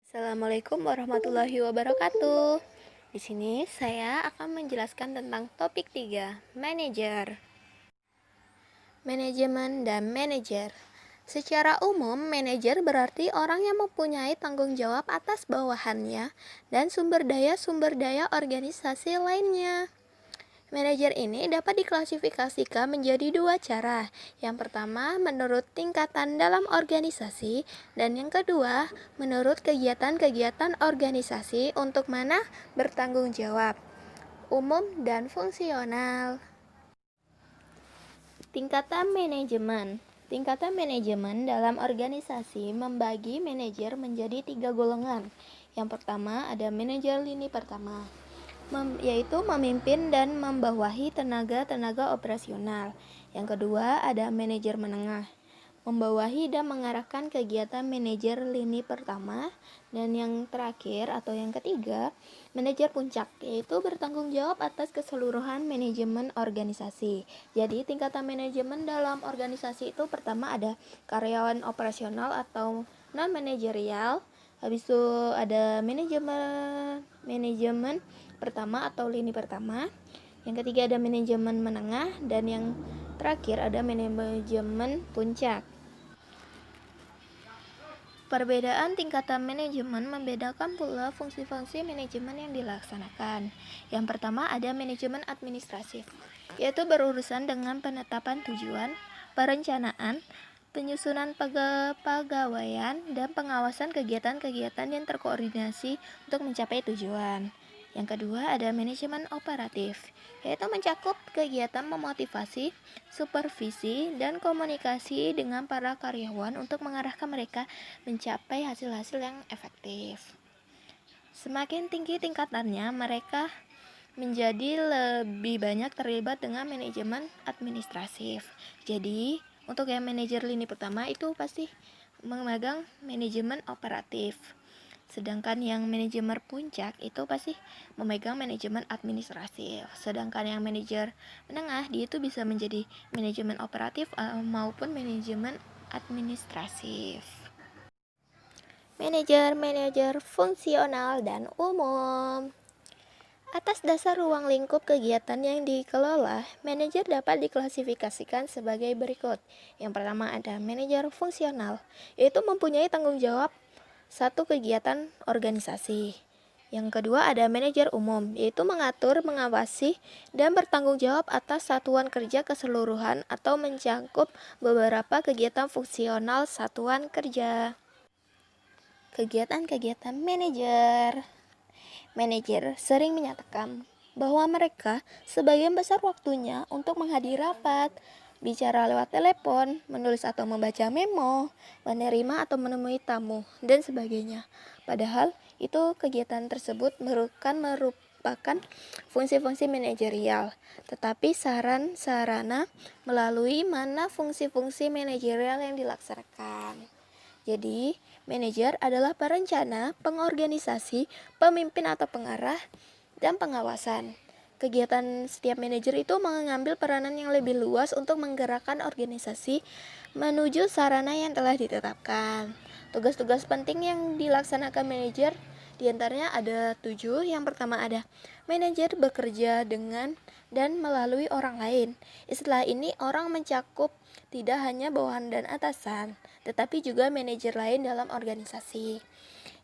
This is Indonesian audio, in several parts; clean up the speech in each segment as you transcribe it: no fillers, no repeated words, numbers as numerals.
Assalamualaikum warahmatullahi wabarakatuh. Di sini saya akan menjelaskan tentang topik 3, manajer. Manajemen dan manajer. Secara umum, manajer berarti orang yang mempunyai tanggung jawab atas bawahannya dan sumber daya organisasi lainnya. Manajer ini dapat diklasifikasikan menjadi dua cara. Yang pertama, menurut tingkatan dalam organisasi, dan yang kedua, menurut kegiatan-kegiatan organisasi untuk mana bertanggung jawab, umum dan fungsional. Tingkatan manajemen. Tingkatan manajemen dalam organisasi membagi manajer menjadi 3 golongan. Yang pertama ada manajer lini pertama, yaitu memimpin dan membawahi tenaga-tenaga operasional. Yang kedua ada manajer menengah, membawahi dan mengarahkan kegiatan manajer lini pertama. Dan yang terakhir atau yang ketiga, manajer puncak, yaitu bertanggung jawab atas keseluruhan manajemen organisasi. Jadi tingkatan manajemen dalam organisasi itu pertama ada karyawan operasional atau non manajerial. Habis itu ada manajemen pertama atau lini pertama. Yang ketiga ada manajemen menengah, dan yang terakhir ada manajemen puncak. Perbedaan tingkatan manajemen membedakan pula fungsi-fungsi manajemen yang dilaksanakan. Yang pertama ada manajemen administratif, yaitu berurusan dengan penetapan tujuan, perencanaan, penyusunan pegawaian, dan pengawasan kegiatan-kegiatan yang terkoordinasi untuk mencapai tujuan. Yang kedua ada manajemen operatif, yaitu mencakup kegiatan memotivasi, supervisi, dan komunikasi dengan para karyawan untuk mengarahkan mereka mencapai hasil-hasil yang efektif. Semakin tinggi tingkatannya, mereka menjadi lebih banyak terlibat dengan manajemen administratif. Jadi, untuk yang manajer lini pertama itu pasti memegang manajemen operatif. Sedangkan yang manajemen puncak itu pasti memegang manajemen administratif. Sedangkan yang manajer menengah dia itu bisa menjadi manajemen operatif maupun manajemen administratif. Manajer fungsional dan umum. Atas dasar ruang lingkup kegiatan yang dikelola, manajer dapat diklasifikasikan sebagai berikut. Yang pertama ada manajer fungsional, yaitu mempunyai tanggung jawab satu kegiatan organisasi. Yang kedua ada manajer umum, yaitu mengatur, mengawasi, dan bertanggung jawab atas satuan kerja keseluruhan atau mencakup beberapa kegiatan fungsional satuan kerja. Kegiatan-kegiatan manajer. Manajer sering menyatakan bahwa mereka sebagian besar waktunya untuk menghadiri rapat, bicara lewat telepon, menulis atau membaca memo, menerima atau menemui tamu, dan sebagainya. Padahal itu kegiatan tersebut merupakan fungsi-fungsi manajerial, tetapi sarana melalui mana fungsi-fungsi manajerial yang dilaksanakan. Jadi, manajer adalah perencana, pengorganisasi, pemimpin atau pengarah, dan pengawasan. Kegiatan setiap manajer itu mengambil peranan yang lebih luas untuk menggerakkan organisasi menuju sarana yang telah ditetapkan. Tugas-tugas penting yang dilaksanakan manajer diantaranya ada 7. Yang pertama ada manajer bekerja dengan dan melalui orang lain. Istilah ini orang mencakup tidak hanya bawahan dan atasan, tetapi juga manajer lain dalam organisasi.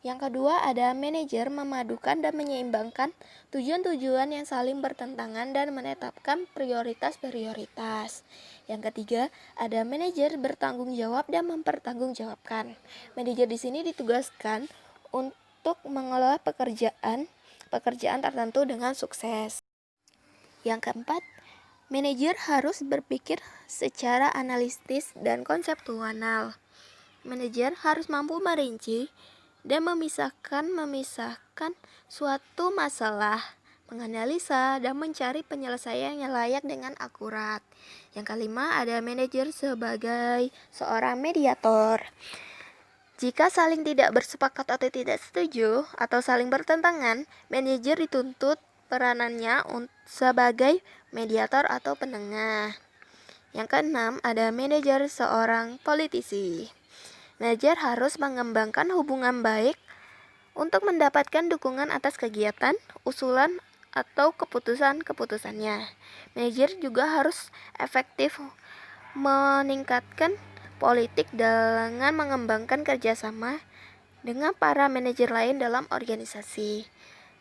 Yang kedua ada manajer memadukan dan menyeimbangkan tujuan-tujuan yang saling bertentangan dan menetapkan prioritas-prioritas. Yang ketiga ada manajer bertanggung jawab dan mempertanggungjawabkan. Manajer di sini ditugaskan untuk mengelola pekerjaan tertentu dengan sukses. Yang keempat, manajer harus berpikir secara analitis dan konseptual. Manajer harus mampu merinci dan memisahkan suatu masalah, menganalisa dan mencari penyelesaian yang layak dengan akurat. Yang kelima ada manajer sebagai seorang mediator. Jika saling tidak bersepakat atau tidak setuju atau saling bertentangan, manajer dituntut peranannya sebagai mediator atau penengah. Yang keenam ada manajer seorang politisi. Manajer harus mengembangkan hubungan baik untuk mendapatkan dukungan atas kegiatan, usulan, atau keputusan-keputusannya. Manajer juga harus efektif meningkatkan politik dengan mengembangkan kerjasama dengan para manajer lain dalam organisasi.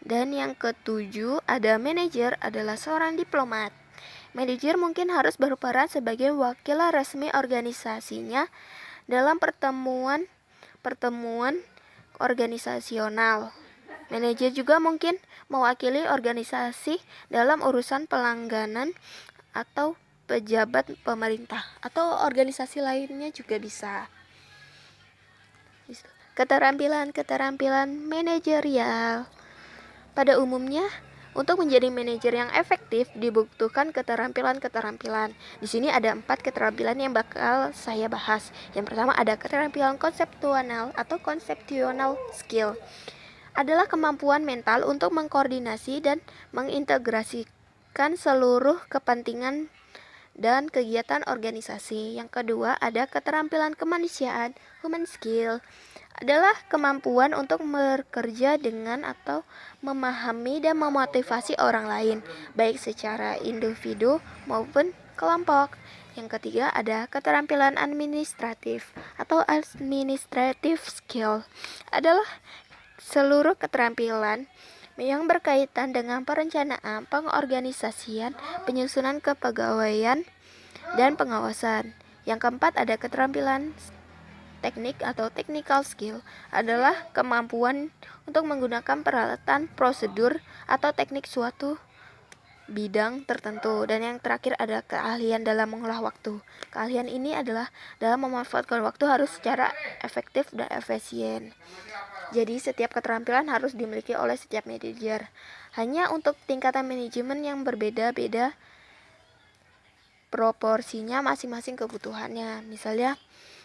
Dan yang ketujuh, ada manajer adalah seorang diplomat. Manajer mungkin harus berperan sebagai wakil resmi organisasinya dalam pertemuan organisasional. Manajer juga mungkin mewakili organisasi dalam urusan pelangganan atau pejabat pemerintah atau organisasi lainnya juga bisa. Keterampilan manajerial. Pada umumnya, untuk menjadi manajer yang efektif dibutuhkan keterampilan. Di sini ada 4 keterampilan yang bakal saya bahas. Yang pertama ada keterampilan konseptual atau conceptual skill. Adalah kemampuan mental untuk mengkoordinasi dan mengintegrasikan seluruh kepentingan dan kegiatan organisasi. Yang kedua ada keterampilan kemanusiaan, human skill. Adalah kemampuan untuk bekerja dengan atau memahami dan memotivasi orang lain, baik secara individu maupun kelompok. Yang ketiga ada keterampilan administratif atau administrative skill. Adalah seluruh keterampilan yang berkaitan dengan perencanaan, pengorganisasian, penyusunan kepegawaian, dan pengawasan. Yang keempat ada keterampilan teknik atau technical skill. Adalah kemampuan untuk menggunakan peralatan, prosedur, atau teknik suatu bidang tertentu. Dan yang terakhir ada keahlian dalam mengolah waktu. Keahlian ini adalah dalam memanfaatkan waktu harus secara efektif dan efisien. Jadi setiap keterampilan harus dimiliki oleh setiap manajer. Hanya untuk tingkatan manajemen yang berbeda-beda proporsinya masing-masing kebutuhannya. Misalnya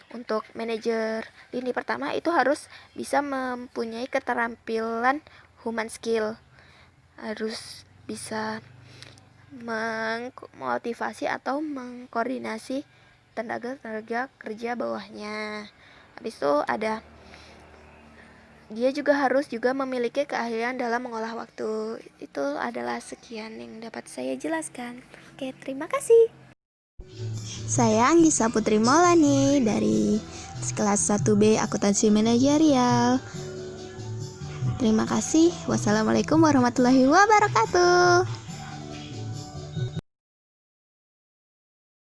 untuk manajer lini pertama itu harus bisa mempunyai keterampilan human skill, harus bisa memotivasi atau mengkoordinasi tenaga kerja bawahnya. Habis itu dia juga harus memiliki keahlian dalam mengolah waktu. Itu adalah sekian yang dapat saya jelaskan. Oke, terima kasih. Saya Anggisa Putri Maulani dari kelas 1B Akuntansi Manajerial. Terima kasih. Wassalamualaikum warahmatullahi wabarakatuh.